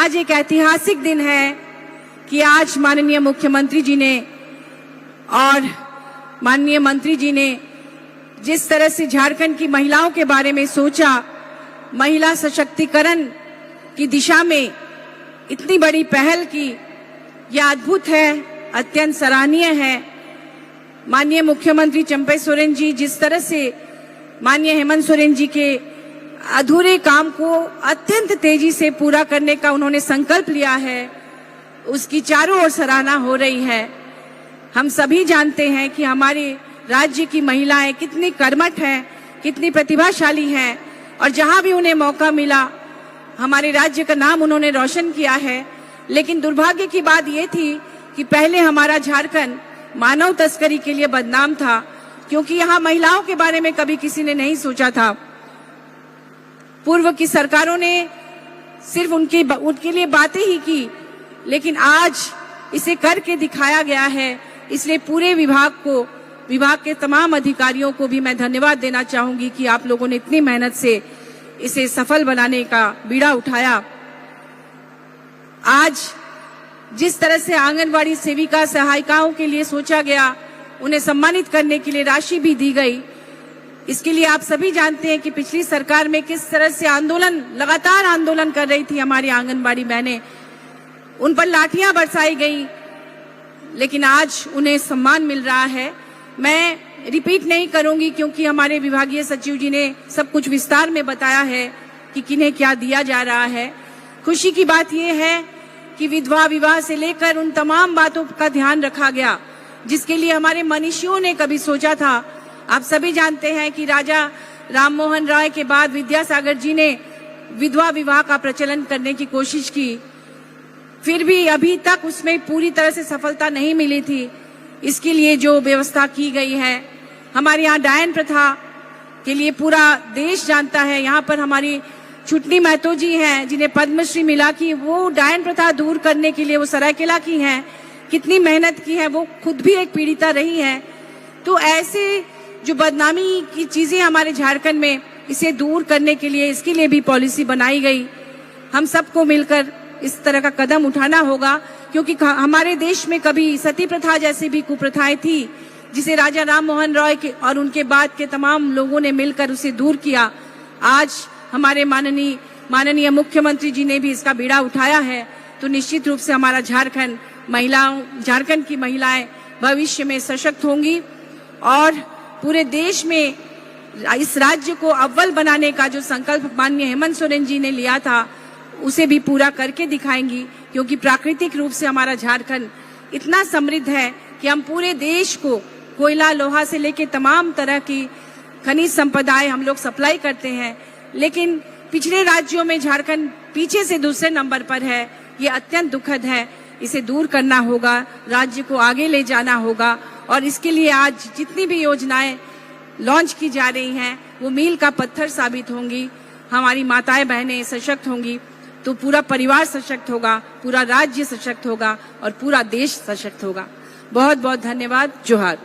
आज एक ऐतिहासिक दिन है कि आज माननीय मुख्यमंत्री जी ने और माननीय मंत्री जी ने जिस तरह से झारखंड की महिलाओं के बारे में सोचा, महिला सशक्तिकरण की दिशा में इतनी बड़ी पहल की, यह अद्भुत है, अत्यंत सराहनीय है। माननीय मुख्यमंत्री चंपई सोरेन जी जिस तरह से माननीय हेमंत सोरेन जी के अधूरे काम को अत्यंत तेजी से पूरा करने का उन्होंने संकल्प लिया है, उसकी चारों ओर सराहना हो रही है। हम सभी जानते हैं कि हमारे राज्य की महिलाएं कितनी कर्मठ हैं, कितनी प्रतिभाशाली हैं और जहां भी उन्हें मौका मिला हमारे राज्य का नाम उन्होंने रोशन किया है। लेकिन दुर्भाग्य की बात ये थी कि पहले हमारा झारखंड मानव तस्करी के लिए बदनाम था, क्योंकि यहाँ महिलाओं के बारे में कभी किसी ने नहीं सोचा था। पूर्व की सरकारों ने सिर्फ उनके लिए बातें ही की, लेकिन आज इसे करके दिखाया गया है। इसलिए पूरे विभाग के तमाम अधिकारियों को भी मैं धन्यवाद देना चाहूंगी कि आप लोगों ने इतनी मेहनत से इसे सफल बनाने का बीड़ा उठाया। आज जिस तरह से आंगनवाड़ी सेविका सहायिकाओं के लिए सोचा गया, उन्हें सम्मानित करने के लिए राशि भी दी गई। इसके लिए आप सभी जानते हैं कि पिछली सरकार में किस तरह से लगातार आंदोलन कर रही थी हमारी आंगनबाड़ी बहनें, उन पर लाठियां बरसाई गई, लेकिन आज उन्हें सम्मान मिल रहा है। मैं रिपीट नहीं करूंगी क्योंकि हमारे विभागीय सचिव जी ने सब कुछ विस्तार में बताया है कि किन्हें क्या दिया जा रहा है। खुशी की बात यह है कि विधवा विवाह से लेकर उन तमाम बातों का ध्यान रखा गया जिसके लिए हमारे मनीषियों ने कभी सोचा था। आप सभी जानते हैं कि राजा राममोहन राय के बाद विद्यासागर जी ने विधवा विवाह का प्रचलन करने की कोशिश की, फिर भी अभी तक उसमें पूरी तरह से सफलता नहीं मिली थी। इसके लिए जो व्यवस्था की गई है, हमारे यहाँ डायन प्रथा के लिए पूरा देश जानता है। यहाँ पर हमारी छुटनी महतो जी हैं जिन्हें पद्मश्री मिला कि वो डायन प्रथा दूर करने के लिए वो सरायकेला की हैं, कितनी मेहनत की है, वो खुद भी एक पीड़िता रही है। तो ऐसे जो बदनामी की चीजें हमारे झारखंड में, इसे दूर करने के लिए इसके लिए भी पॉलिसी बनाई गई। हम सबको मिलकर इस तरह का कदम उठाना होगा, क्योंकि हमारे देश में कभी सती प्रथा जैसी भी कुप्रथाएं थी जिसे राजा राममोहन रॉय के और उनके बाद के तमाम लोगों ने मिलकर उसे दूर किया। आज हमारे माननीय मुख्यमंत्री जी ने भी इसका बीड़ा उठाया है, तो निश्चित रूप से हमारा झारखंड की महिलाएं भविष्य में सशक्त होंगी और पूरे देश में इस राज्य को अव्वल बनाने का जो संकल्प माननीय हेमंत सोरेन जी ने लिया था उसे भी पूरा करके दिखाएंगी। क्योंकि प्राकृतिक रूप से हमारा झारखंड इतना समृद्ध है कि हम पूरे देश को कोयला लोहा से लेकर तमाम तरह की खनिज संपदाएं हम लोग सप्लाई करते हैं, लेकिन पिछले राज्यों में झारखंड पीछे से दूसरे नंबर पर है। ये अत्यंत दुखद है, इसे दूर करना होगा, राज्य को आगे ले जाना होगा और इसके लिए आज जितनी भी योजनाएं लॉन्च की जा रही हैं वो मील का पत्थर साबित होंगी। हमारी माताएं बहनें सशक्त होंगी तो पूरा परिवार सशक्त होगा, पूरा राज्य सशक्त होगा और पूरा देश सशक्त होगा। बहुत बहुत धन्यवाद। जोहार।